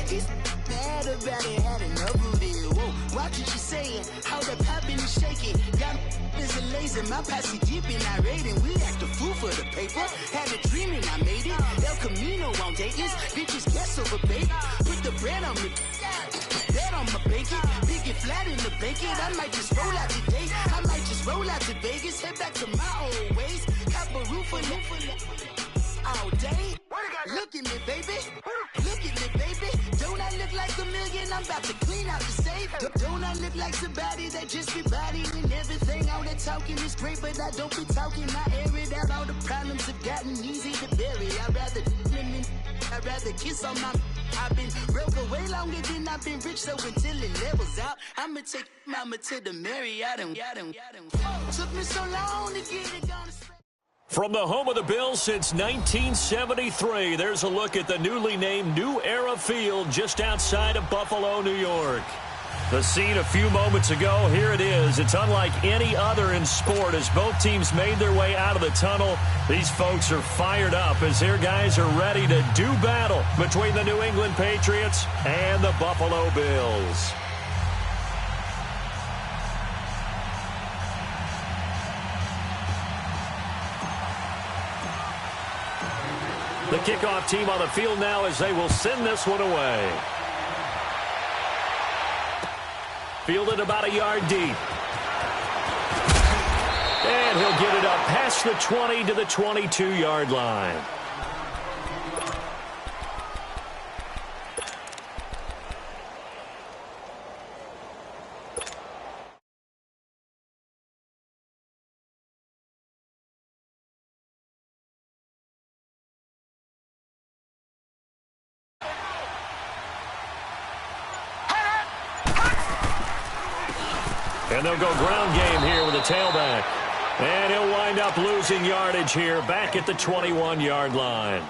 He's mad about it, had enough of it. Whoa, watch what you saying, how the poppin' is shaking. Got is a lazy, my posse deep and I raiding. We act a fool for the paper, had a dream and I made it. El Camino on Dayton's, bitches guess over bait. Put the bread on me, that on my bacon. Big and flat in the bacon, I might just roll out today. I might just roll out to Vegas, head back to my old ways. Cop a roof for all day. Look at me, baby. Look at me, baby. Don't I look like a million? I'm about to clean out the safe. Don't I look like somebody that just be bodying everything? All that talking is great, but I don't be talking. I air it out. All the problems have gotten easy to bury. I'd rather kiss on my. I've been broke way longer than I've been rich, so until it levels out, I'ma take mama to the Marriott and took me so long to get it gone. From the home of the Bills since 1973, there's a look at the newly named New Era Field just outside of Buffalo, New York. The scene a few moments ago, here it is. It's unlike any other in sport as both teams made their way out of the tunnel. These folks are fired up as their guys are ready to do battle between the New England Patriots and the Buffalo Bills. The kickoff team on the field now as they will send this one away. Fielded about a yard deep. And he'll get it up past the 20 to the 22-yard line. And they'll go ground game here with a tailback. And he'll wind up losing yardage here back at the 21-yard line.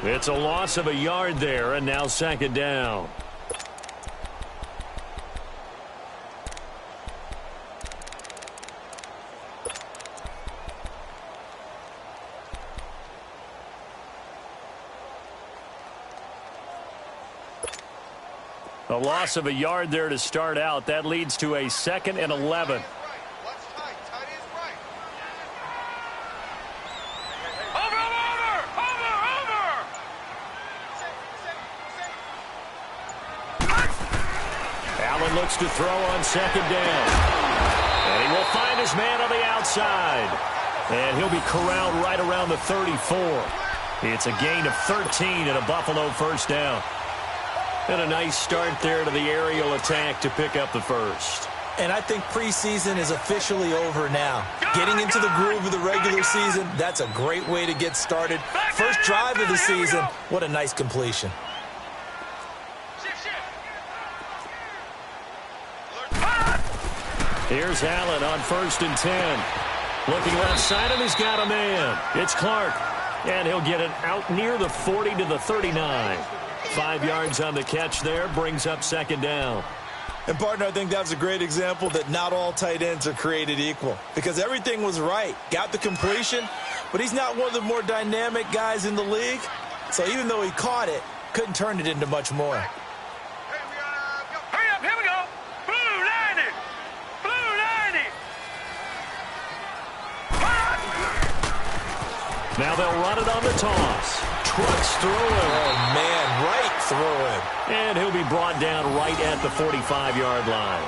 It's a loss of a yard there, and now second down. A loss of a yard there to start out. That leads to a 2nd and 11. Allen looks to throw on second down. And he will find his man on the outside. And he'll be corralled right around the 34. It's a gain of 13 and a Buffalo first down. And a nice start there to the aerial attack to pick up the first. And I think preseason is officially over now. Getting into the groove of the regular season, that's a great way to get started. First drive of the season, what a nice completion. Here's Allen on 1st and 10. Looking left side, and he's got a man. It's Clark. And he'll get it out near the 40 to the 39. 5 yards on the catch there, brings up second down. And, partner, I think that's a great example that not all tight ends are created equal. Because everything was right. Got the completion, but he's not one of the more dynamic guys in the league. So even though he caught it, couldn't turn it into much more. Hurry up, here we go. Blue 90. Blue 90. Now they'll run it on the toss. Trucks through him. Oh, man, right through him. And he'll be brought down right at the 45-yard line.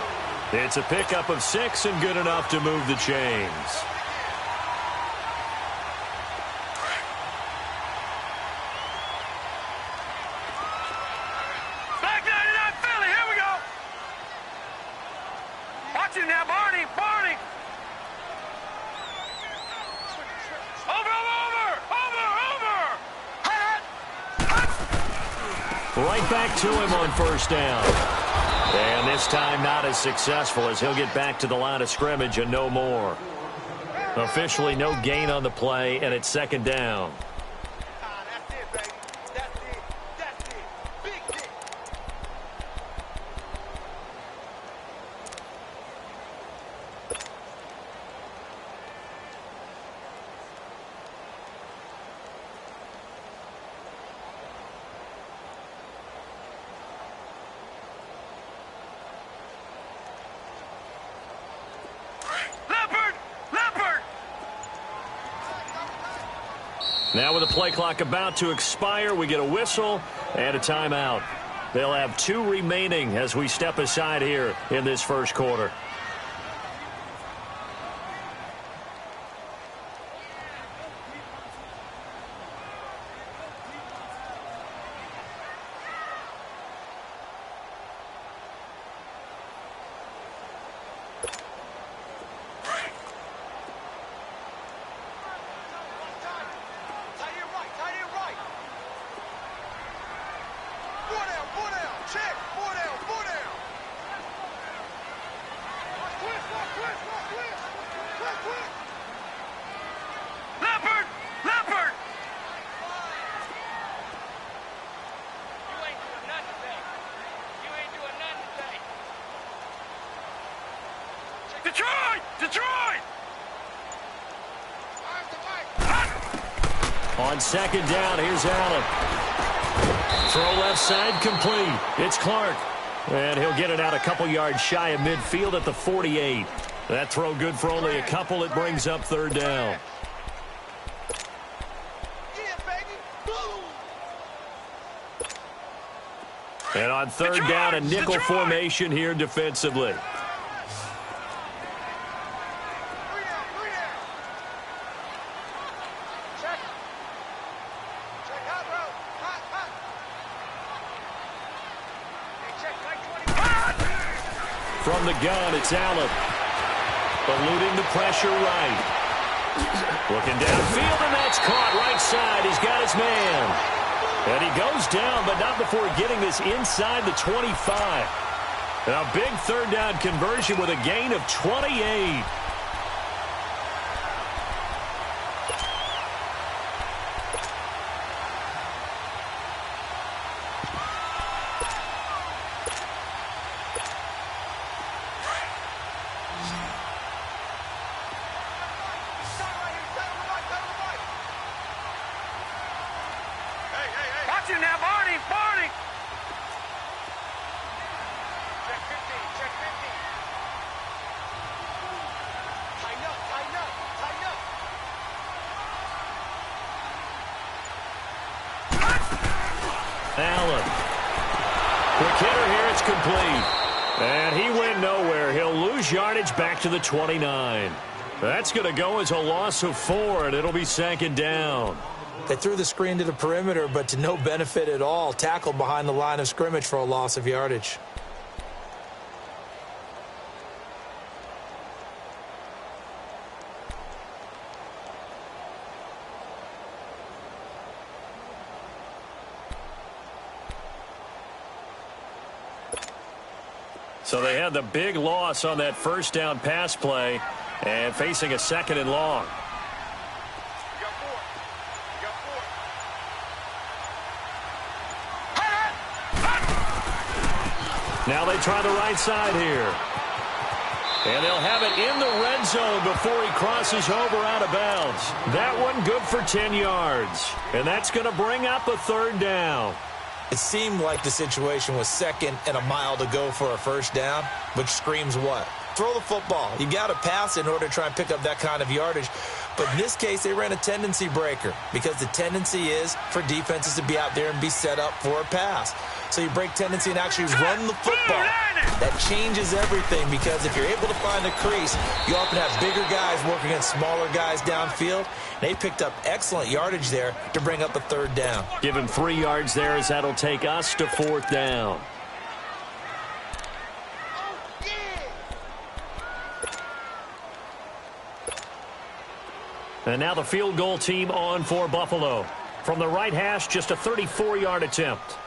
It's a pickup of 6 and good enough to move the chains. Back 99 Philly, here we go. Watch it now, Barney, Barney. Right back to him on first down. And this time not as successful as he'll get back to the line of scrimmage and no more. Officially no gain on the play, and it's second down. Now with the play clock about to expire, we get a whistle and a timeout. They'll have 2 remaining as we step aside here in this first quarter. On second down, here's Allen. Throw left side complete. It's Clark. And he'll get it out a couple yards shy of midfield at the 48. That throw good for only a couple. It brings up third down. And on third down, a nickel formation here defensively. From the gun, it's Allen. Eluding the pressure right. Looking downfield, and that's caught right side. He's got his man. And he goes down, but not before getting this inside the 25. And a big third down conversion with a gain of 28. Allen. Quick hitter here. It's complete. And he went nowhere. He'll lose yardage back to the 29. That's going to go as a loss of 4, and it'll be second down. They threw the screen to the perimeter, but to no benefit at all. Tackled behind the line of scrimmage for a loss of yardage. So they had the big loss on that first down pass play and facing a second and long. Now they try the right side here. And they'll have it in the red zone before he crosses over out of bounds. That one good for 10 yards. And that's going to bring up a third down. It seemed like the situation was second and a mile to go for a first down, which screams what? Throw the football. You got to pass in order to try and pick up that kind of yardage. But in this case, they ran a tendency breaker because the tendency is for defenses to be out there and be set up for a pass. So you break tendency and actually run the football. That changes everything because if you're able to find a crease, you often have bigger guys working against smaller guys downfield. They picked up excellent yardage there to bring up a third down. Give him 3 yards there as that'll take us to fourth down. And now the field goal team on for Buffalo. From the right hash, just a 34-yard attempt.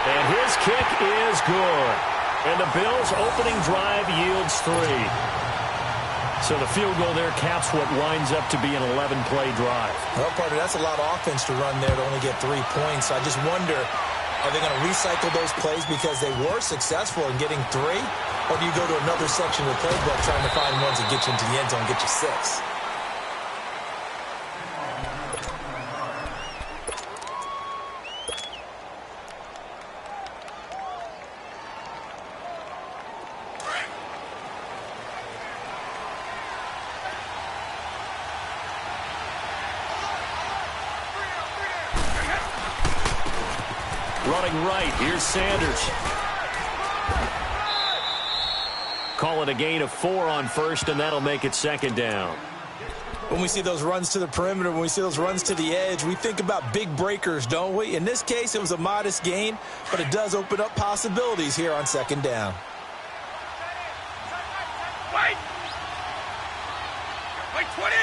And his kick is good. And the Bills' opening drive yields 3. So the field goal there caps what winds up to be an 11-play drive. Well, partner, that's a lot of offense to run there to only get 3 points. I just wonder, are they going to recycle those plays because they were successful in getting 3? Or do you go to another section of the playbook trying to find ones that get you into the end zone and get you 6? running right. Here's Sanders. Call it a gain of 4 on first, and that'll make it second down. When we see those runs to the perimeter, when we see those runs to the edge, we think about big breakers, don't we? In this case, it was a modest gain, but it does open up possibilities here on second down. Wait! Wait, 20!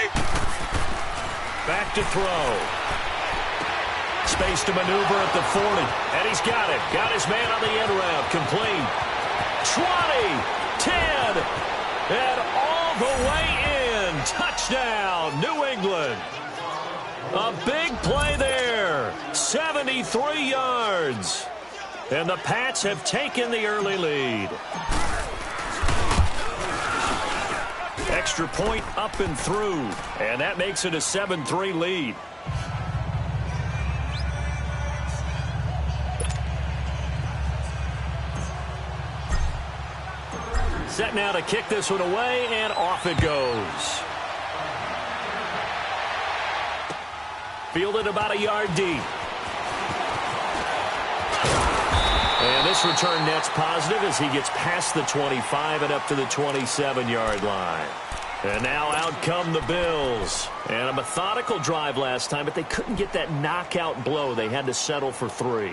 Back to throw. Space to maneuver at the 40. And he's got it. Got his man on the end route. Complete. 20, 10, and all the way in. Touchdown, New England. A big play there. 73 yards. And the Pats have taken the early lead. Extra point up and through. And that makes it a 7-3 lead. Set now to kick this one away, and off it goes. Fielded about a yard deep. And this return net's positive as he gets past the 25 and up to the 27-yard line. And now out come the Bills. And a methodical drive last time, but they couldn't get that knockout blow. They had to settle for 3.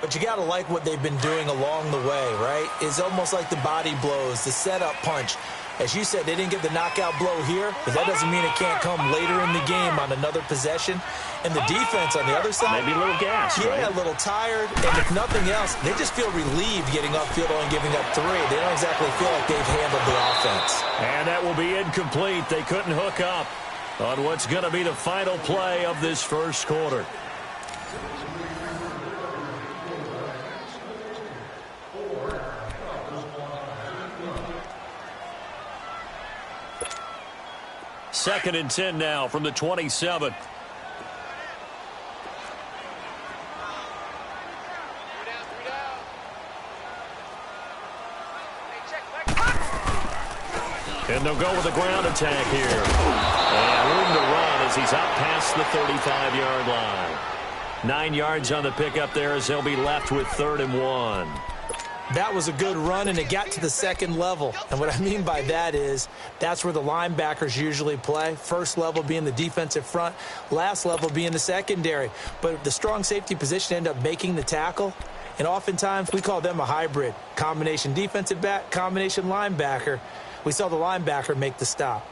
But you got to like what they've been doing along the way, right? It's almost like the body blows, the setup punch. As you said, they didn't get the knockout blow here, but that doesn't mean it can't come later in the game on another possession. And the defense on the other side, maybe a little gas, yeah, right? A little tired. And if nothing else, they just feel relieved getting upfield and giving up 3. They don't exactly feel like they've handled the offense. And that will be incomplete. They couldn't hook up on what's going to be the final play of this first quarter. Second and 10 now from the 27. And they'll go with a ground attack here. And room to run as he's out past the 35-yard line. 9 yards on the pickup there as they'll be left with 3rd and 1. That was a good run, and it got to the second level. And what I mean by that is that's where the linebackers usually play. First level being the defensive front, last level being the secondary. But the strong safety position ended up making the tackle, and oftentimes we call them a hybrid. Combination defensive back, combination linebacker. We saw the linebacker make the stop.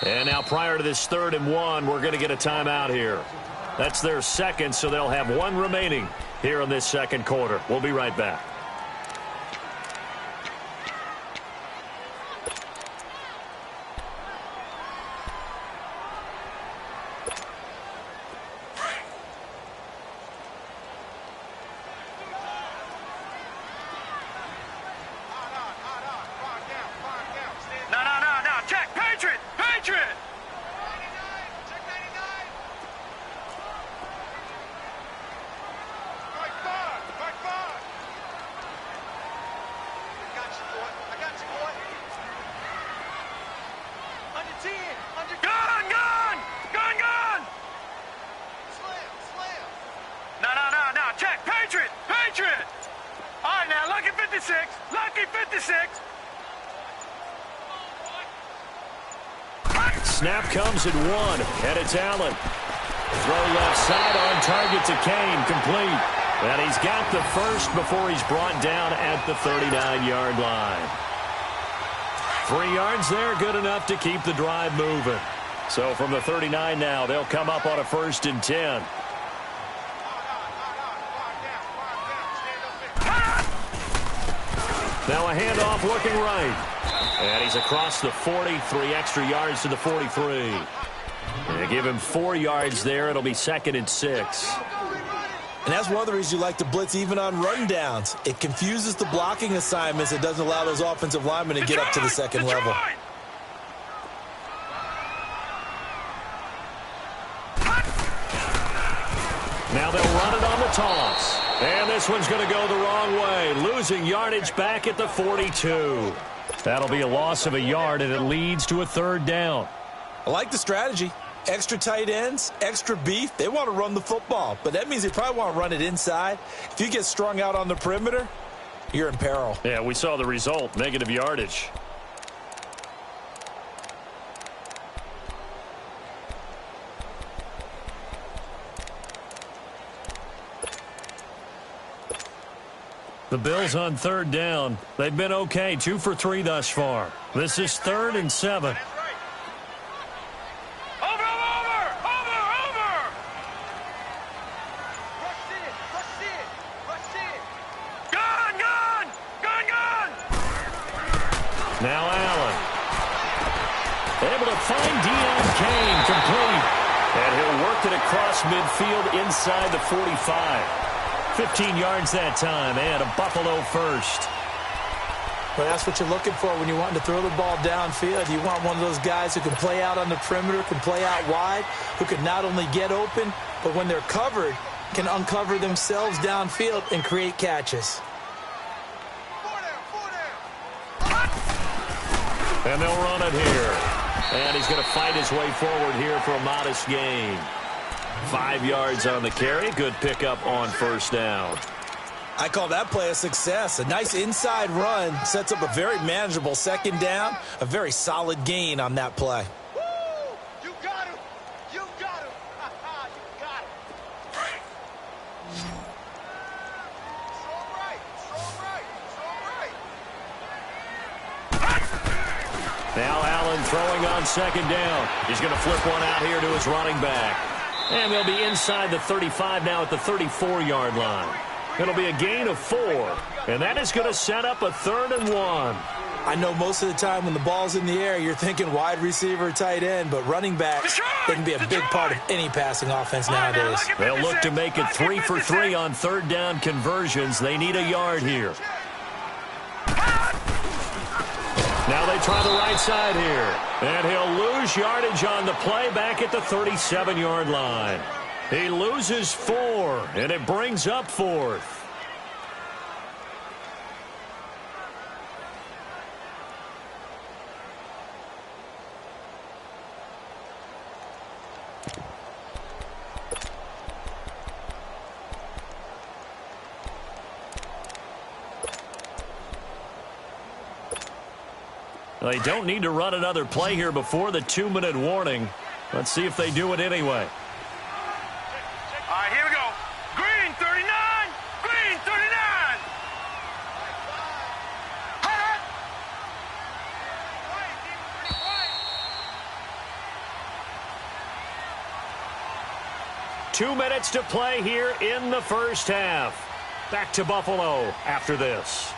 And now prior to this 3rd and 1, we're going to get a timeout here. That's their second, so they'll have 1 remaining here in this second quarter. We'll be right back. Snap comes at 1, and it's Allen. Throw left side on target to Kane, complete. And he's got the first before he's brought down at the 39-yard line. 3 yards there, good enough to keep the drive moving. So from the 39 now, they'll come up on a 1st and 10. Now a handoff looking right. And he's across the 40, 3 extra yards to the 43. They give him 4 yards there. It'll be 2nd and 6. And that's one of the reasons you like to blitz even on rundowns. It confuses the blocking assignments. It doesn't allow those offensive linemen to get up to the second level. Now they'll run it on the toss. And this one's going to go the wrong way, losing yardage back at the 42. That'll be a loss of a yard, and it leads to a third down. I like the strategy. Extra tight ends, extra beef. They want to run the football, but that means they probably want to run it inside. If you get strung out on the perimeter, you're in peril. Yeah, we saw the result, negative yardage. The Bills on third down. They've been okay, 2 for 3 thus far. This is 3rd and 7. Now Allen. Able to find Deion Kane, complete. And he'll work it across midfield inside the 45. 15 yards that time, and a Buffalo first. Well, that's what you're looking for when you want to throw the ball downfield. You want one of those guys who can play out on the perimeter, can play out wide, who can not only get open, but when they're covered, can uncover themselves downfield and create catches. And they'll run it here. And he's going to fight his way forward here for a modest gain. 5 yards on the carry. Good pickup on first down. I call that play a success. A nice inside run sets up a very manageable second down. A very solid gain on that play. Woo! You got him! You got him! You got him! So right! Now Allen throwing on second down. He's going to flip one out here to his running back. And they'll be inside the 35 now at the 34-yard line. It'll be a gain of 4. And that is going to set up a 3rd and 1. I know most of the time when the ball's in the air, you're thinking wide receiver, tight end, but running back, they can be a big part of any passing offense nowadays. They'll look to make it 3 for 3 on third down conversions. They need a yard here. Now they try the right side here. And he'll lose yardage on the play back at the 37-yard line. He loses 4, and it brings up 4th. They don't need to run another play here before the 2-minute warning. Let's see if they do it anyway. All right, here we go. Green 39. Green 39. Hot. 2 minutes to play here in the first half. Back to Buffalo after this.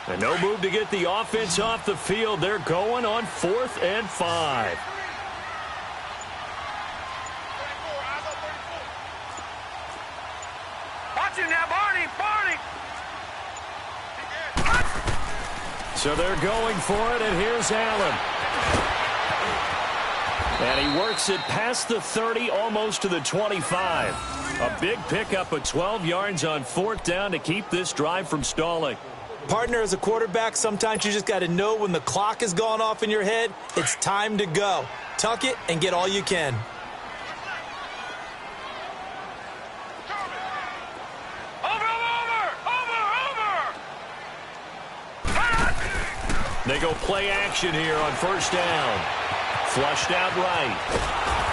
And no move to get the offense off the field. They're going on 4th and 5. Watch him now, Barney. So they're going for it, and here's Allen. And he works it past the 30, almost to the 25. A big pickup of 12 yards on 4th down to keep this drive from stalling. Partner, as a quarterback, sometimes you just got to know when the clock has gone off in your head, it's time to go. Tuck it and get all you can. They go play action here on first down. Flushed out right.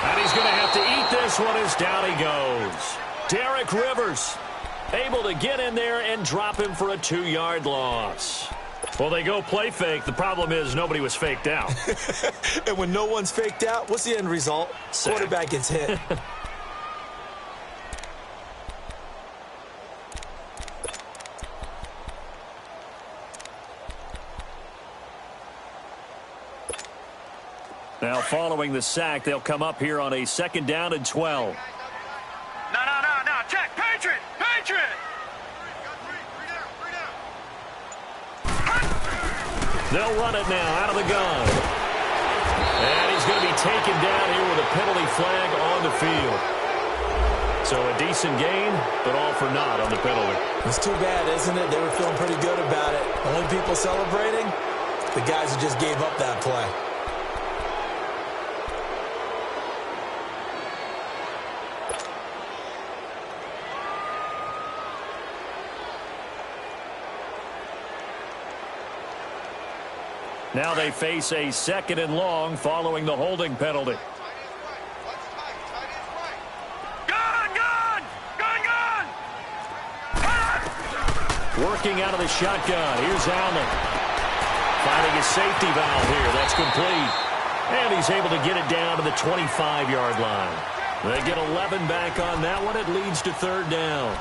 And he's going to have to eat this one as down he goes. Derek Rivers able to get in there and drop him for a 2-yard loss. Well, they go play fake. The problem is nobody was faked out. And when no one's faked out, what's the end result? Sack. Quarterback gets hit. Now following the sack, they'll come up here on a 2nd down and 12. No. Check. Patriot. They'll run it now out of the gun. And he's going to be taken down here with a penalty flag on the field. So a decent gain, but all for naught on the penalty. It's too bad, isn't it? They were feeling pretty good about it. Only people celebrating, the guys who just gave up that play. Now they face a 2nd and long following the holding penalty. Gun! Working out of the shotgun. Here's Allen. Finding his safety valve here. That's complete. And he's able to get it down to the 25-yard line. They get 11 back on that one. It leads to 3rd down.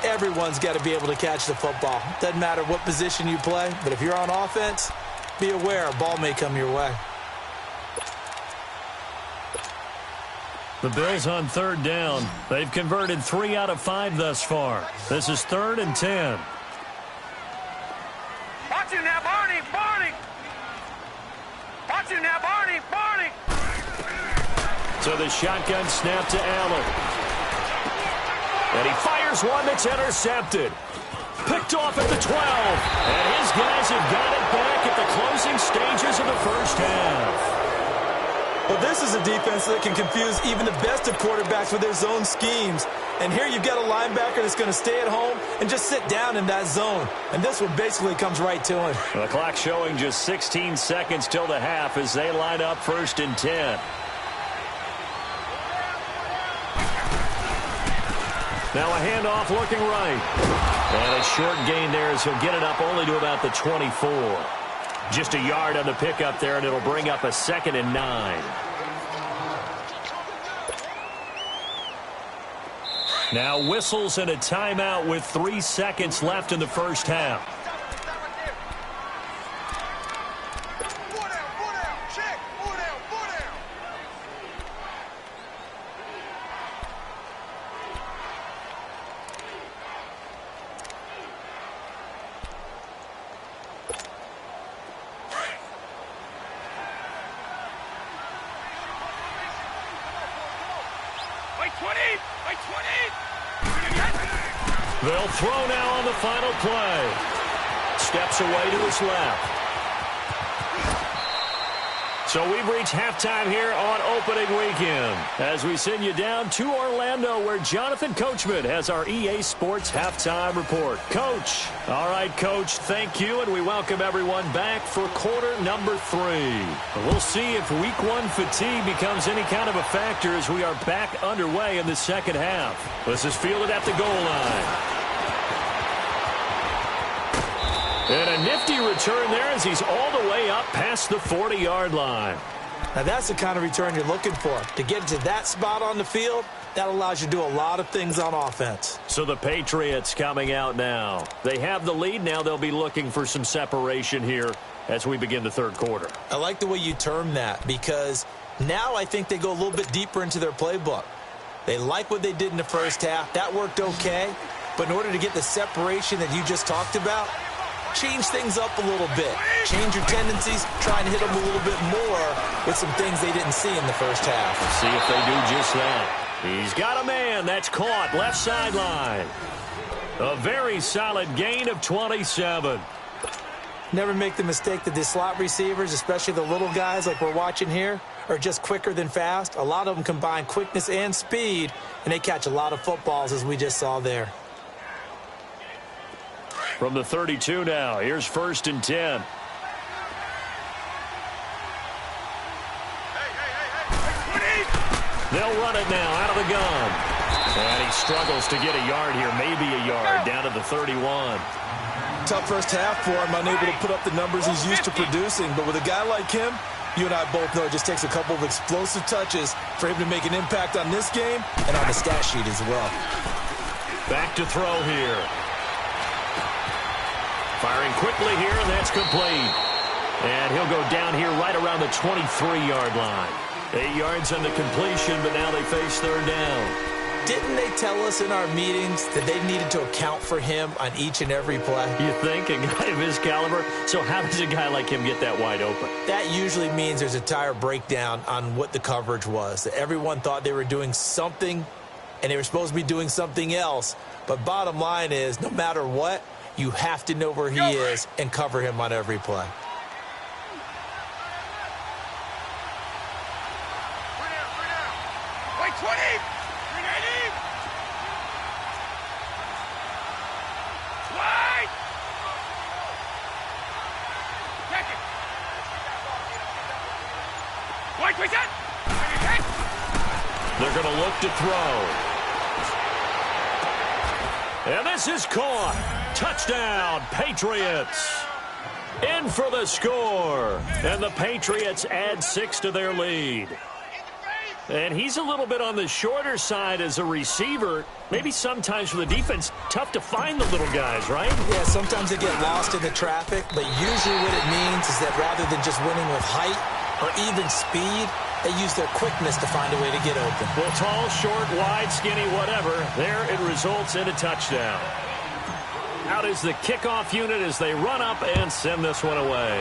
Everyone's got to be able to catch the football. Doesn't matter what position you play, but if you're on offense, be aware a ball may come your way. The Bills on 3rd down. They've converted 3 out of 5 thus far. This is 3rd and 10. Watch him now, Barney! Watch him now, Barney! So the shotgun snap to Allen. And he fires one that's intercepted. Picked off at the 12. And his guys have got it back at the closing stages of the first half. Well, this is a defense that can confuse even the best of quarterbacks with their zone schemes. And here you've got a linebacker that's going to stay at home and just sit down in that zone. And this one basically comes right to him. The clock showing just 16 seconds till the half as they line up 1st and 10. Now a handoff looking right. And a short gain there as he'll get it up only to about the 24. Just a yard on the pickup there, and it'll bring up a 2nd and 9. Now whistles and a timeout with 3 seconds left in the first half. They'll throw now on the final play. Steps away to his left. So we've reached halftime here on opening weekend as we send you down to Orlando where Jonathan Coachman has our EA Sports halftime report. Coach. All right, Coach, thank you, and we welcome everyone back for quarter number 3. We'll see if week 1 fatigue becomes any kind of a factor as we are back underway in the second half. This is fielded at the goal line. And a nifty return there as he's all the way up past the 40-yard line. Now that's the kind of return you're looking for. To get to that spot on the field, that allows you to do a lot of things on offense. So the Patriots coming out now. They have the lead. Now they'll be looking for some separation here as we begin the third quarter. I like the way you term that because now I think they go a little bit deeper into their playbook. They like what they did in the first half. That worked okay. But in order to get the separation that you just talked about, change things up a little bit. Change your tendencies. Try and hit them a little bit more with some things they didn't see in the first half. Let's see if they do just that. He's got a man. That's caught. Left sideline. A very solid gain of 27. Never make the mistake that the slot receivers, especially the little guys like we're watching here, are just quicker than fast. A lot of them combine quickness and speed, and they catch a lot of footballs as we just saw there. From the 32 now, here's 1st and 10. They'll run it now out of the gun. And he struggles to get a yard here, maybe a yard, down to the 31. Tough first half for him, unable to put up the numbers he's used to producing. But with a guy like him, you and I both know it just takes a couple of explosive touches for him to make an impact on this game and on the stat sheet as well. Back to throw here. Firing quickly here, and that's complete. And he'll go down here right around the 23-yard line. 8 yards on the completion, but now they face third down. Didn't they tell us in our meetings that they needed to account for him on each and every play? You think? A guy of his caliber? So how does a guy like him get that wide open? That usually means there's a tire breakdown on what the coverage was. That everyone thought they were doing something, and they were supposed to be doing something else. But bottom line is, no matter what, you have to know where he is and cover him on every play. Wait, 20! 390! Wide! Check it! Wait, wait, that! They're going to look to throw. And this is caught. Touchdown, Patriots. In for the score. And the Patriots add 6 to their lead. And he's a little bit on the shorter side as a receiver. Maybe sometimes for the defense, tough to find the little guys, right? Yeah, sometimes they get lost in the traffic, but usually what it means is that rather than just winning with height or even speed, they use their quickness to find a way to get open. Well, tall, short, wide, skinny, whatever, there it results in a touchdown. Out is the kickoff unit as they run up and send this one away.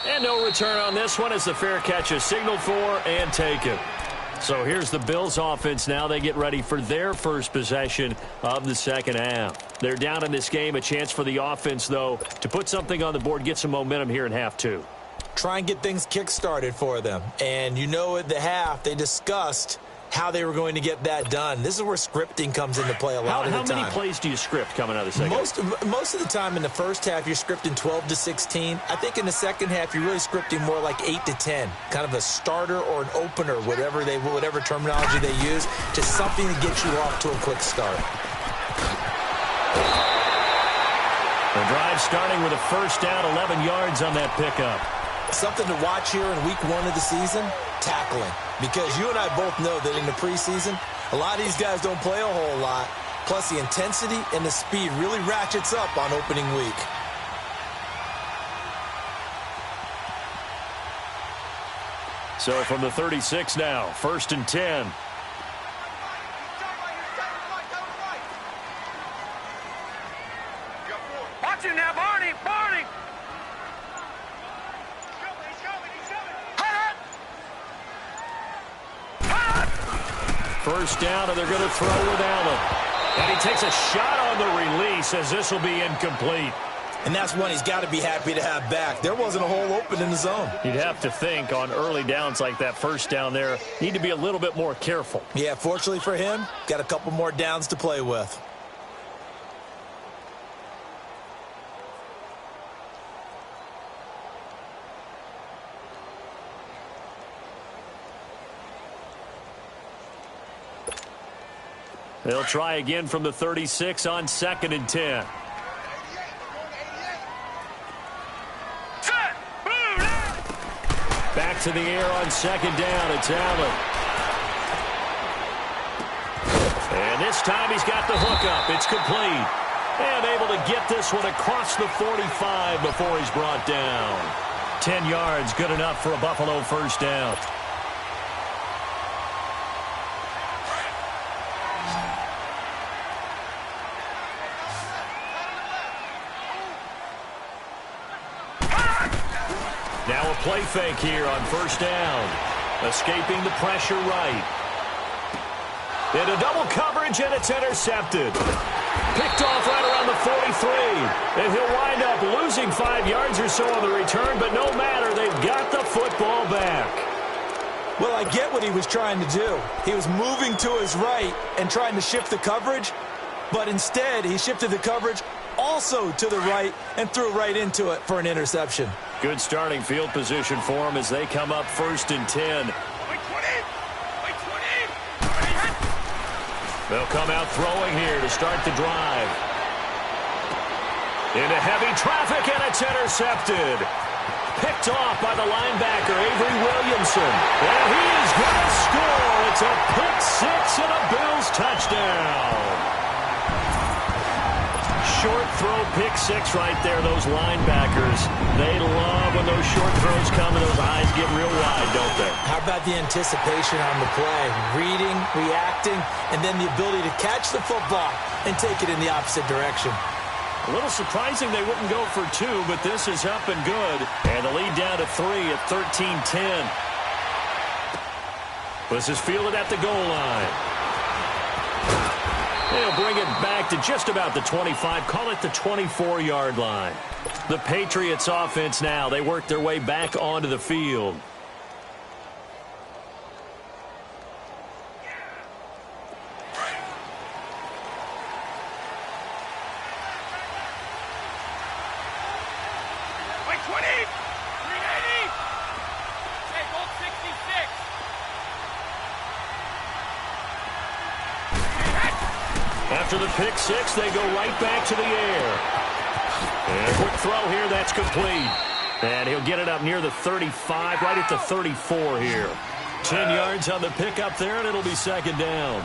And no return on this one as the fair catch is signaled for and taken. So here's the Bills offense now. They get ready for their first possession of the second half. They're down in this game. A chance for the offense, though, to put something on the board, get some momentum here in half two. Try and get things kick-started for them. And you know at the half they discussed how they were going to get that done. This is where scripting comes into play a lot of the time. How many plays do you script coming out of the second half? Most of the time in the first half, you're scripting 12 to 16. I think in the second half, you're really scripting more like 8 to 10, kind of a starter or an opener, whatever terminology they use, just something to get you off to a quick start. The drive starting with a first down, 11 yards on that pickup. Something to watch here in week 1 of the season, tackling. Because you and I both know that in the preseason, a lot of these guys don't play a whole lot. Plus, the intensity and the speed really ratchets up on opening week. So from the 36 now, 1st and 10. Watch it now, Barney! Barney! First down, and they're going to throw with Allen. And he takes a shot on the release as this will be incomplete. And that's one he's got to be happy to have back. There wasn't a hole open in the zone. You'd have to think on early downs like that first down there, need to be a little bit more careful. Yeah, fortunately for him, got a couple more downs to play with. They'll try again from the 36 on 2nd and 10. Back to the air on 2nd down. It's Allen. And this time he's got the hook up. It's complete. And able to get this one across the 45 before he's brought down. 10 yards, good enough for a Buffalo first down. Now a play fake here on first down. Escaping the pressure right. Into double coverage, and it's intercepted. Picked off right around the 43. And he'll wind up losing 5 yards or so on the return, but no matter, they've got the football back. Well, I get what he was trying to do. He was moving to his right and trying to shift the coverage, but instead he shifted the coverage also to the right and threw right into it for an interception. Good starting field position for them as they come up 1st and 10. They'll come out throwing here to start the drive. Into heavy traffic, and it's intercepted. Picked off by the linebacker, Avery Williamson. And he is going to score. It's a pick six and a Bills touchdown. short throw pick six right there, those linebackers. They love when those short throws come and those eyes get real wide, don't they? How about the anticipation on the play? Reading, reacting, and then the ability to catch the football and take it in the opposite direction. A little surprising they wouldn't go for two, but this is up and good. And the lead down to 3 at 13-10. This is fielded at the goal line. They'll bring it back to just about the 25. Call it the 24-yard line. The Patriots offense now. They work their way back onto the field. After the pick six, they go right back to the air. And a quick throw here, that's complete. And he'll get it up near the 35, right at the 34 here. 10 yards on the pickup there, and it'll be second down.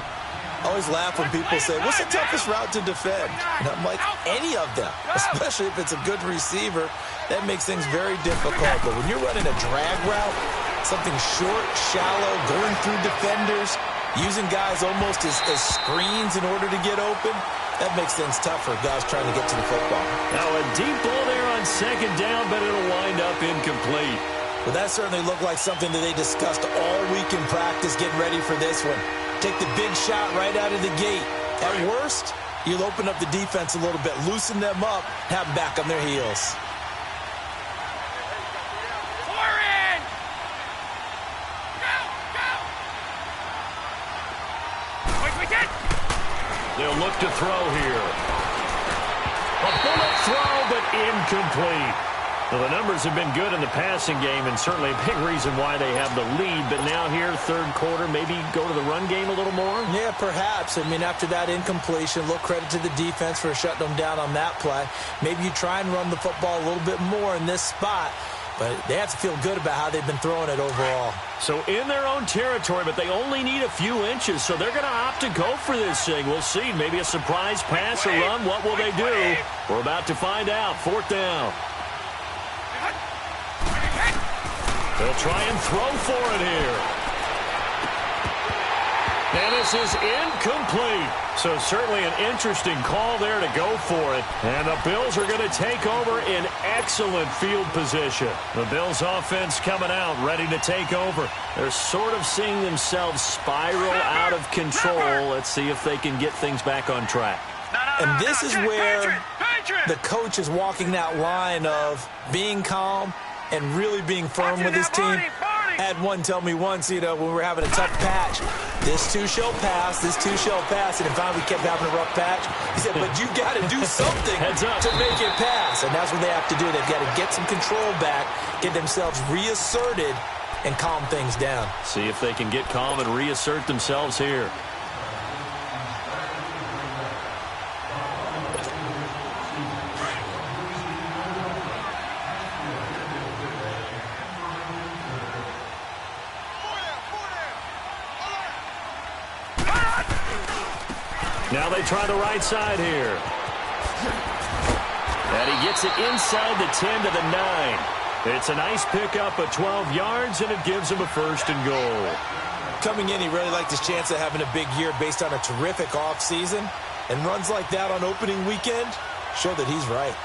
I always laugh when people say, what's the toughest route to defend? And I'm like, any of them, especially if it's a good receiver. That makes things very difficult. But when you're running a drag route, something short, shallow, going through defenders, using guys almost as screens in order to get open, that makes things tough for guys trying to get to the football. Now a deep ball there on second down, but it'll wind up incomplete. Well, that certainly looked like something that they discussed all week in practice, getting ready for this one. Take the big shot right out of the gate. At worst, you'll open up the defense a little bit, loosen them up, have them back on their heels. They'll look to throw here. A bullet throw, but incomplete. Well, the numbers have been good in the passing game, and certainly a big reason why they have the lead. But now here, third quarter, maybe go to the run game a little more? Yeah, perhaps. I mean, after that incompletion, a little credit to the defense for shutting them down on that play. Maybe you try and run the football a little bit more in this spot. But they have to feel good about how they've been throwing it overall. So in their own territory, but they only need a few inches, so they're going to opt to go for this thing. We'll see. Maybe a surprise pass or run. What will they do? We're about to find out. Fourth down. They'll try and throw for it here. And this is incomplete. So certainly an interesting call there to go for it. And the Bills are going to take over in excellent field position. The Bills offense coming out, ready to take over. They're sort of seeing themselves spiral out of control. Let's see if they can get things back on track. And this is where the coach is walking that line of being calm and really being firm with his team. I had one tell me once, when we were having a tough patch, this too shall pass, this too shall pass, and finally we kept having a rough patch. He said, but you got to do something to make it pass, and that's what they have to do. They've got to get some control back, get themselves reasserted, and calm things down. See if they can get calm and reassert themselves here. Now they try the right side here. And he gets it inside the 10 to the 9. It's a nice pickup of 12 yards, and it gives him a first and goal. Coming in, he really liked his chance of having a big year based on a terrific offseason. And runs like that on opening weekend show that he's right.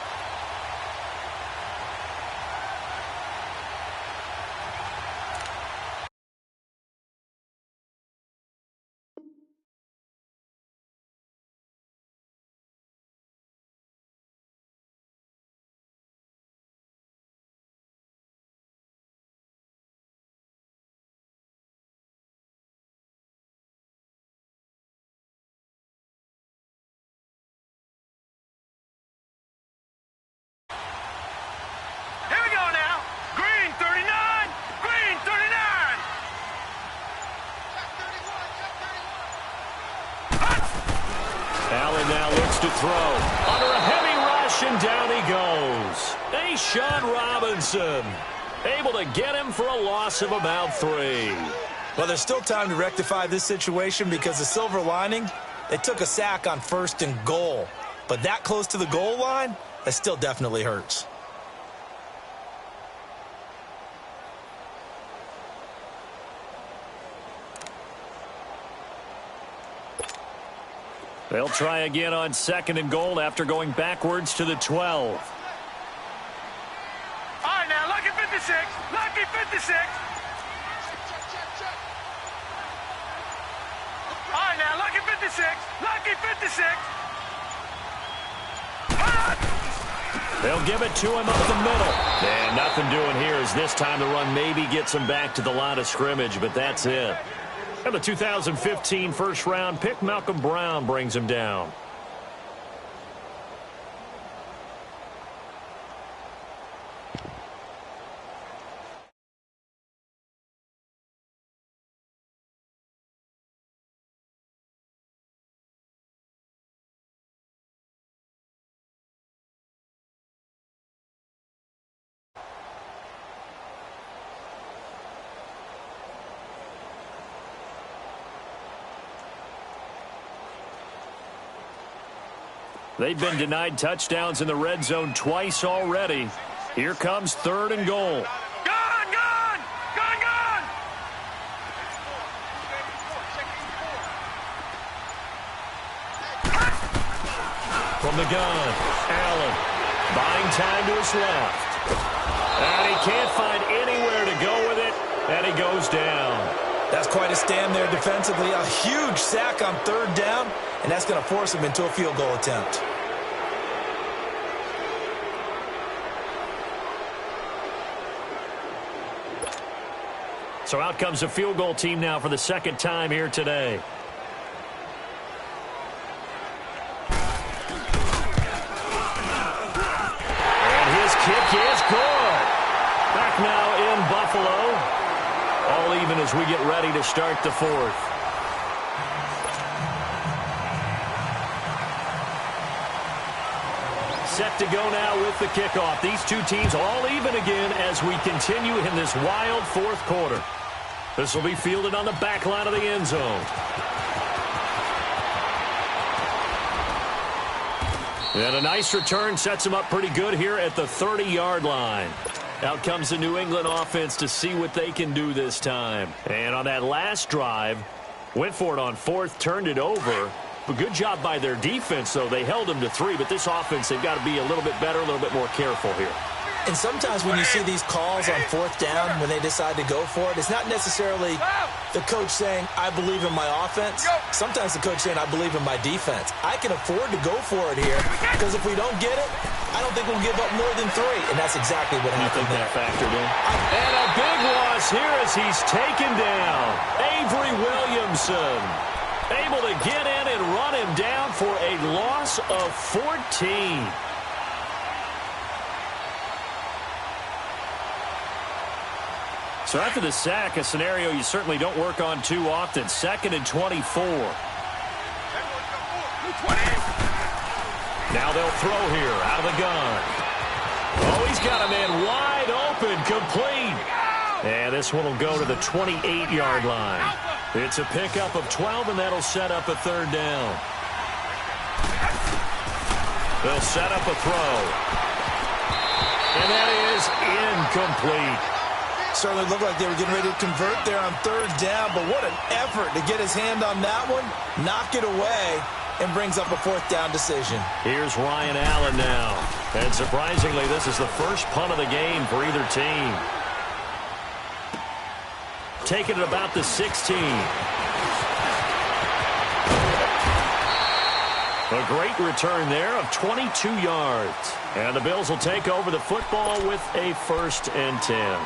To throw under a heavy rush, and down he goes. Deshaun Robinson able to get him for a loss of about 3. Well, there's still time to rectify this situation because the silver lining, they took a sack on 1st and goal. But that close to the goal line, that still definitely hurts. They'll try again on 2nd and goal after going backwards to the 12. All right, now, lucky 56. Lucky 56. All right, now, lucky 56. Lucky 56. They'll give it to him up the middle. And nothing doing here as this time the run maybe gets him back to the line of scrimmage, but that's it. And the 2015 first-round pick, Malcolm Brown, brings him down. They've been denied touchdowns in the red zone twice already. Here comes 3rd and goal. Gone, gone, gone, gone. From the gun, Allen buying time to his left. And he can't find anywhere to go with it, and he goes down. That's quite a stand there defensively. A huge sack on 3rd down, and that's going to force him into a field goal attempt. So out comes the field goal team now for the 2nd time here today. And his kick is good. Back now in Buffalo. All even as we get ready to start the 4th. Set to go now with the kickoff. These two teams all even again as we continue in this wild 4th quarter. This will be fielded on the back line of the end zone. And a nice return sets him up pretty good here at the 30-yard line. Out comes the New England offense to see what they can do this time. And on that last drive, went for it on 4th, turned it over. But good job by their defense, though. They held them to 3, but this offense, they've got to be a little bit better, a little bit more careful here. And sometimes when you see these calls on 4th down, when they decide to go for it, it's not necessarily the coach saying, I believe in my offense. Sometimes the coach saying, I believe in my defense. I can afford to go for it here because if we don't get it, I don't think we'll give up more than 3. And that's exactly what happened there. That factored in. And a big loss here as he's taken down. Avery Williamson able to get in and run him down for a loss of 14. So after the sack, a scenario you certainly don't work on too often. 2nd and 24. Now they'll throw here out of the gun. Oh, he's got a man wide open, complete. And this one will go to the 28-yard line. It's a pickup of 12, and that'll set up a 3rd down. They'll set up a throw. And that is incomplete. Certainly looked like they were getting ready to convert there on 3rd down, but what an effort to get his hand on that one, knock it away, and brings up a 4th down decision. Here's Ryan Allen now. And surprisingly, this is the first punt of the game for either team. Taking it about the 16. A great return there of 22 yards. And the Bills will take over the football with a 1st and 10.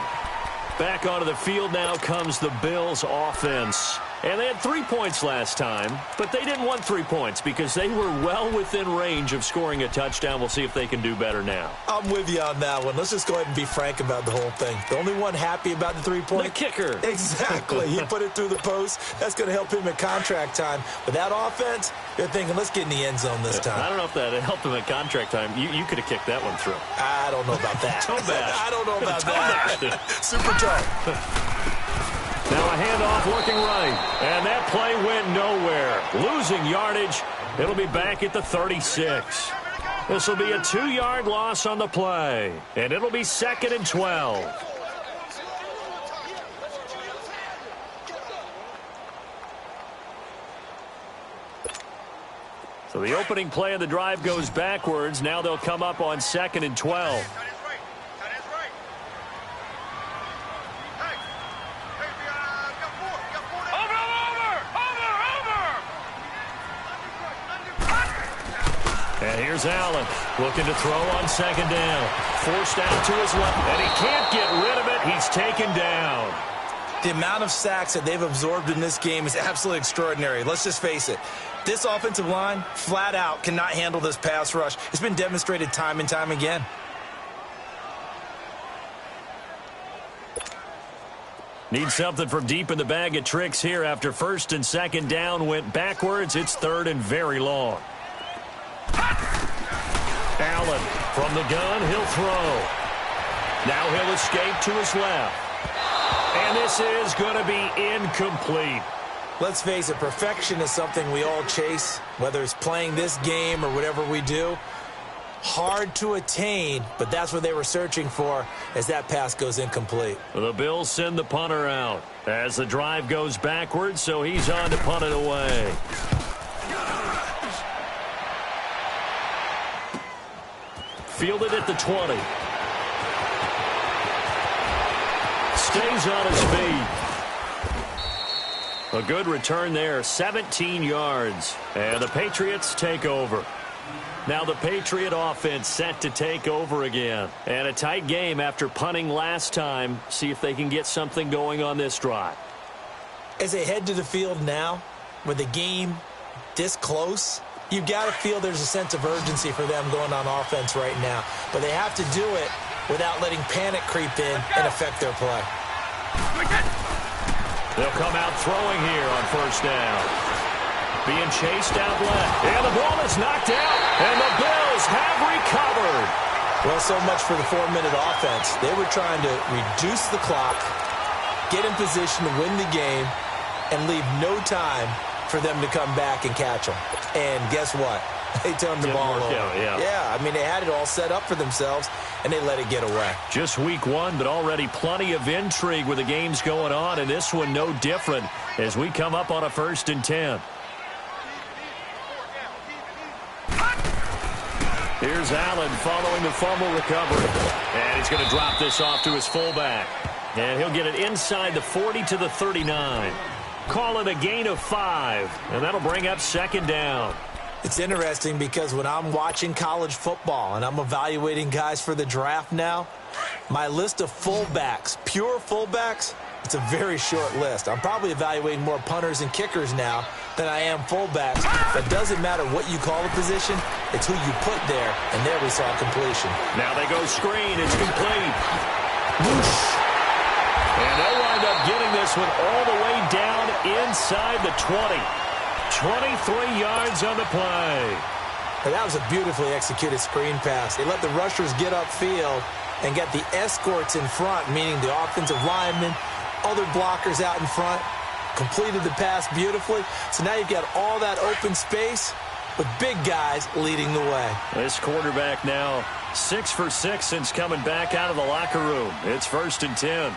Back onto the field now comes the Bills offense. And they had 3 points last time, but they didn't want 3 points because they were well within range of scoring a touchdown. We'll see if they can do better now. I'm with you on that one. Let's just go ahead and be frank about the whole thing. The only one happy about the 3-point? The kicker. Exactly. He put it through the post. That's going to help him at contract time. But that offense, they're thinking, let's get in the end zone this time. I don't know if that helped him at contract time. You could have kicked that one through. I don't know about that. Toe bash. I don't know about that. Super toe. Now a handoff looking right. And that play went nowhere. Losing yardage. It'll be back at the 36. This will be a 2-yard loss on the play. And it'll be 2nd and 12. So the opening play of the drive goes backwards. Now they'll come up on 2nd and 12. And here's Allen looking to throw on 2nd down. Forced out to his left, and he can't get rid of it. He's taken down. The amount of sacks that they've absorbed in this game is absolutely extraordinary. Let's just face it. This offensive line, flat out, cannot handle this pass rush. It's been demonstrated time and time again. Need something from deep in the bag of tricks here after 1st and 2nd down went backwards. It's 3rd and very long. Allen from the gun, he'll throw. Now he'll escape to his left. And this is going to be incomplete. Let's face it, perfection is something we all chase, whether it's playing this game or whatever we do. Hard to attain, but that's what they were searching for as that pass goes incomplete. The Bills send the punter out as the drive goes backwards, so he's on to punt it away. Fielded at the 20. Stays on his feet. A good return there, 17 yards. And the Patriots take over. Now the Patriot offense set to take over again. And a tight game after punting last time. See if they can get something going on this drive. As they head to the field now, with the game this close, you've got to feel there's a sense of urgency for them going on offense right now. But they have to do it without letting panic creep in and affect their play. They'll come out throwing here on 1st down. Being chased out left. And the ball is knocked out. And the Bills have recovered. Well, so much for the 4-minute offense. They were trying to reduce the clock, get in position to win the game, and leave no time for them to come back and catch them. And guess what? They turned the ball over. Yeah, I mean, they had it all set up for themselves, and they let it get away. Just week 1, but already plenty of intrigue with the games going on, and this one no different as we come up on a 1st and 10. Here's Allen following the fumble recovery. And he's going to drop this off to his fullback. And he'll get it inside the 40 to the 39. Call it a gain of 5, and that'll bring up 2nd down. It's interesting because when I'm watching college football and I'm evaluating guys for the draft now, my list of fullbacks, pure fullbacks, it's a very short list. I'm probably evaluating more punters and kickers now than I am fullbacks. But it doesn't matter what you call the position, it's who you put there, and there we saw completion. Now they go screen, it's complete. Whoosh. And they'll wind up getting this one all the way down inside the 20. 23 yards on the play. And that was a beautifully executed screen pass. They let the rushers get upfield and get the escorts in front, meaning the offensive linemen, other blockers out in front, completed the pass beautifully. So now you've got all that open space with big guys leading the way. This quarterback now 6 for 6 since coming back out of the locker room. It's 1st and 10.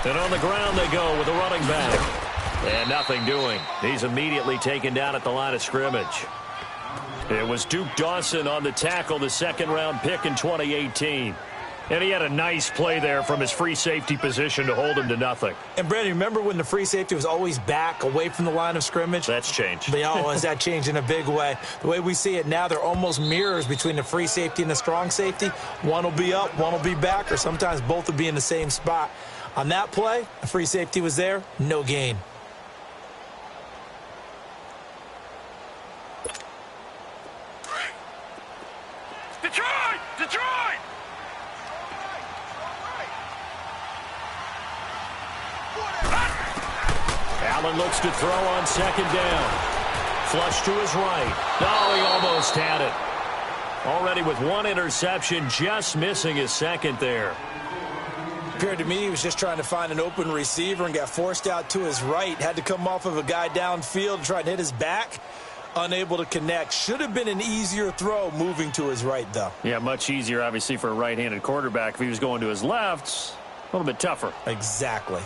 And on the ground they go with a running back. And nothing doing. He's immediately taken down at the line of scrimmage. It was Duke Dawson on the tackle, the 2nd-round pick in 2018. And he had a nice play there from his free safety position to hold him to nothing. And, Brandon, remember when the free safety was always back away from the line of scrimmage? That's changed. That changed in a big way. The way we see it now, they're almost mirrors between the free safety and the strong safety. One will be up, one will be back, or sometimes both will be in the same spot. On that play, the free safety was there, no gain. Detroit! Allen looks to throw on 2nd down. Flush to his right. Oh, he almost had it. Already with 1 interception, just missing his 2nd there. Appeared to me he was just trying to find an open receiver and got forced out to his right. Had to come off of a guy downfield, try to hit his back. Unable to connect. Should have been an easier throw moving to his right, though. Yeah, much easier, obviously, for a right-handed quarterback. If he was going to his left, a little bit tougher. Exactly.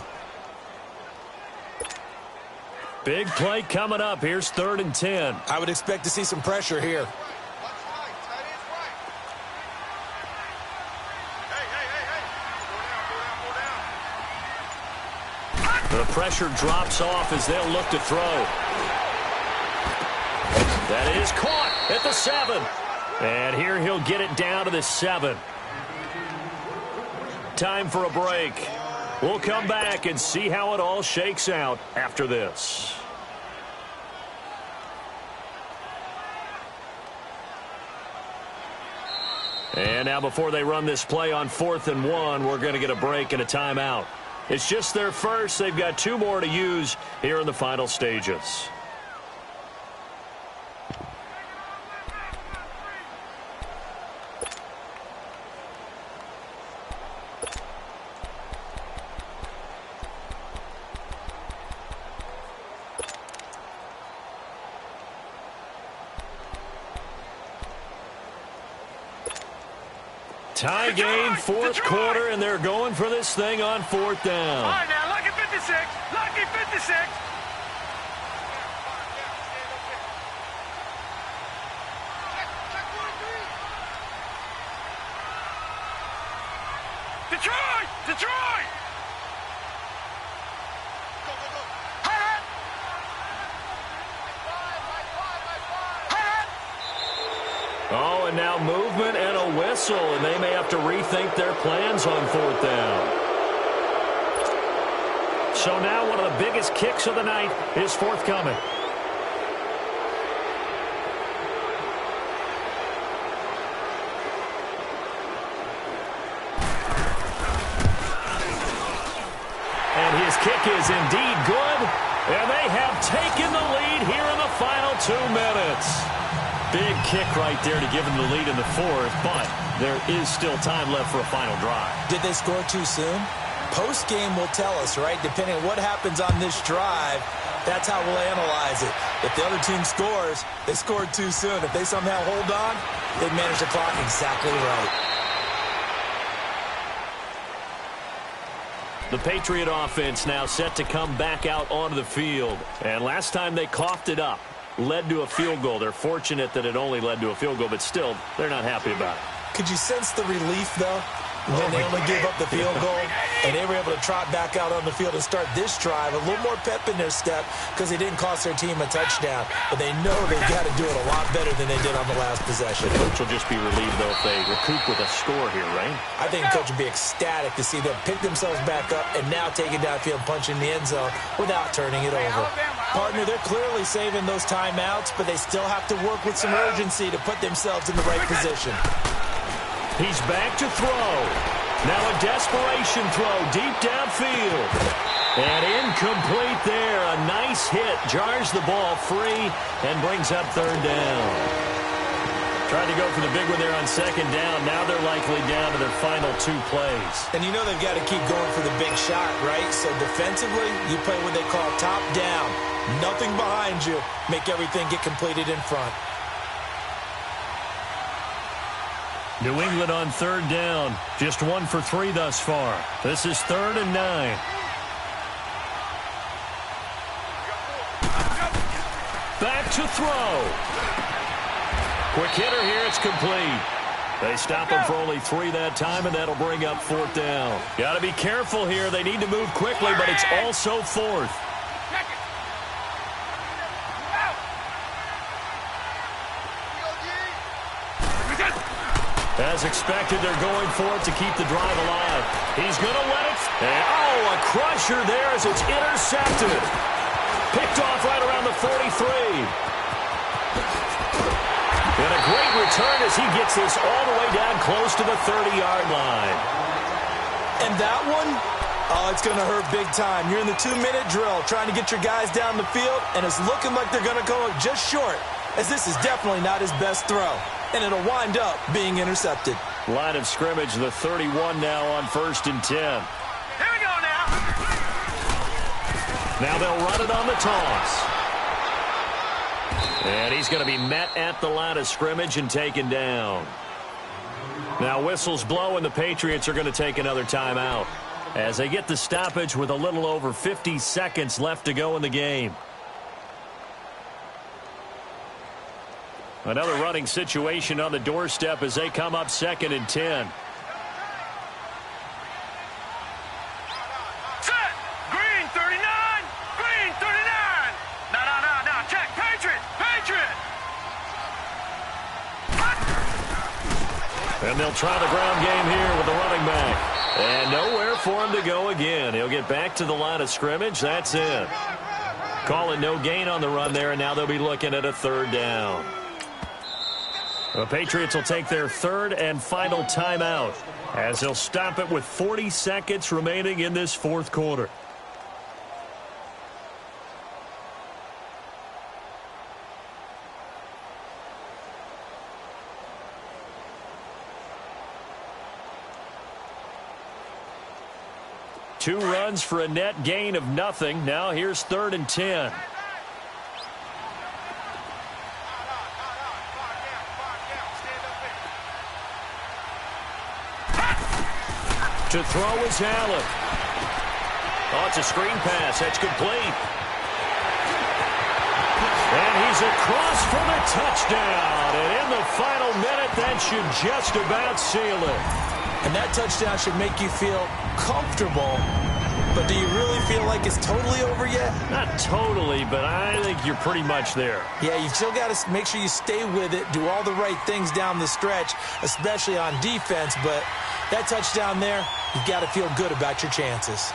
Big play coming up. Here's 3rd and 10. I would expect to see some pressure here. The pressure drops off as they'll look to throw. That is caught at the 7. And here he'll get it down to the 7. Time for a break. We'll come back and see how it all shakes out after this. And now before they run this play on 4th and 1, we're going to get a break and a timeout. It's just their first. They've got 2 more to use here in the final stages. Tie game, 4th quarter, and they're going for this thing on 4th down. All right, now, lucky 56. Lucky 56. Detroit! Detroit! Go, go, go. Hot! Oh, and now movement and a whistle, and they may have to rethink their plans on 4th down. So now one of the biggest kicks of the night is forthcoming. And his kick is indeed good, and they have taken the lead here in the final 2 minutes. Big kick right there to give them the lead in the 4th, but there is still time left for a final drive. Did they score too soon? Post-game will tell us, right? Depending on what happens on this drive, that's how we'll analyze it. If the other team scores, they scored too soon. If they somehow hold on, they manage the clock exactly right. The Patriot offense now set to come back out onto the field. And last time they coughed it up, led to a field goal. They're fortunate that it only led to a field goal, but still, they're not happy about it. Could you sense the relief, though? When they only gave up the field goal, and they were able to trot back out on the field and start this drive. A little more pep in their step because they didn't cost their team a touchdown. But they know they've got to do it a lot better than they did on the last possession. The coach will just be relieved, though, if they recoup with a score here, right? I think the coach would be ecstatic to see them pick themselves back up and now take it downfield, punch in the end zone without turning it over. Partner, they're clearly saving those timeouts, but they still have to work with some urgency to put themselves in the right position. He's back to throw. Now a desperation throw deep downfield. And incomplete there. A nice hit. Jars the ball free and brings up 3rd down. Tried to go for the big one there on 2nd down. Now they're likely down to their final 2 plays. And you know they've got to keep going for the big shot, right? So defensively, you play what they call top down. Nothing behind you. Make everything get completed in front. New England on 3rd down. Just 1 for 3 thus far. This is 3rd and 9. Back to throw. Quick hitter here. It's complete. They stop him for only 3 that time, and that'll bring up 4th down. Got to be careful here. They need to move quickly, but it's also 4th. As expected, they're going for it to keep the drive alive. He's going to let it. And, oh, a crusher there as it's intercepted. Picked off right around the 43. And a great return as he gets this all the way down close to the 30-yard line. And that one, oh, it's going to hurt big time. You're in the 2-minute drill trying to get your guys down the field, and it's looking like they're going to go just short, as this is definitely not his best throw. And it'll wind up being intercepted. Line of scrimmage, the 31 now on 1st and 10. Now they'll run it on the toss. And he's going to be met at the line of scrimmage and taken down. Now whistles blow, and the Patriots are going to take another timeout as they get the stoppage with a little over 50 seconds left to go in the game. Another running situation on the doorstep as they come up 2nd and 10. Set. Green 39. Green 39. No. Check. Patriot. And they'll try the ground game here with the running back. And nowhere for him to go again. He'll get back to the line of scrimmage. That's it. Call it no gain on the run there, and now they'll be looking at a 3rd down. The Patriots will take their 3rd and final timeout as they'll stop it with 40 seconds remaining in this 4th quarter. Two runs for a net gain of nothing. Now here's 3rd and 10. To throw is Allen. Oh, it's a screen pass. That's complete. And he's across for the touchdown. And in the final minute, that should just about seal it. And that touchdown should make you feel comfortable. But do you really feel like it's totally over yet? Not totally, but I think you're pretty much there. Yeah, you still got to make sure you stay with it, do all the right things down the stretch, especially on defense. But that touchdown there, you've got to feel good about your chances.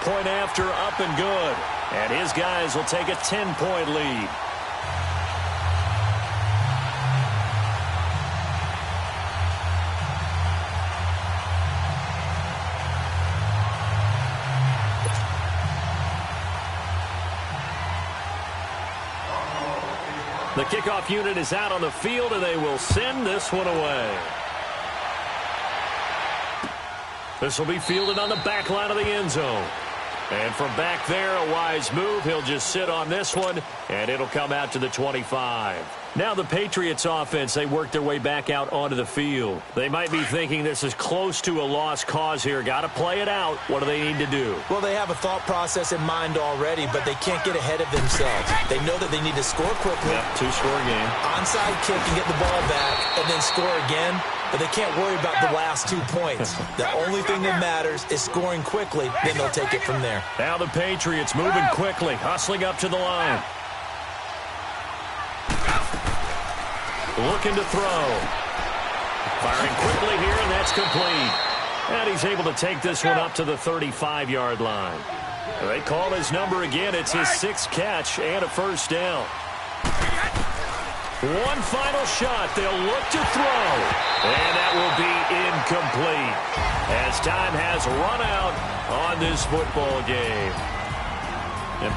Point after, up and good. And his guys will take a 10-point lead. The kickoff unit is out on the field, and they will send this one away. This will be fielded on the back line of the end zone. And from back there, a wise move. He'll just sit on this one, and it'll come out to the 25. Now the Patriots offense, they work their way back out onto the field. They might be thinking this is close to a lost cause here. Got to play it out. What do they need to do? Well, they have a thought process in mind already, but they can't get ahead of themselves. They know that they need to score quickly. Yep, two-score game. Onside kick and get the ball back, and then score again. But they can't worry about the last 2 points. The only thing that matters is scoring quickly. Then they'll take it from there. Now the Patriots moving quickly, hustling up to the line. Looking to throw. Firing quickly here, and that's complete. And he's able to take this one up to the 35-yard line. They call his number again. It's his 6th catch and a 1st down. One final shot. They'll look to throw. And that will be incomplete as time has run out on this football game. And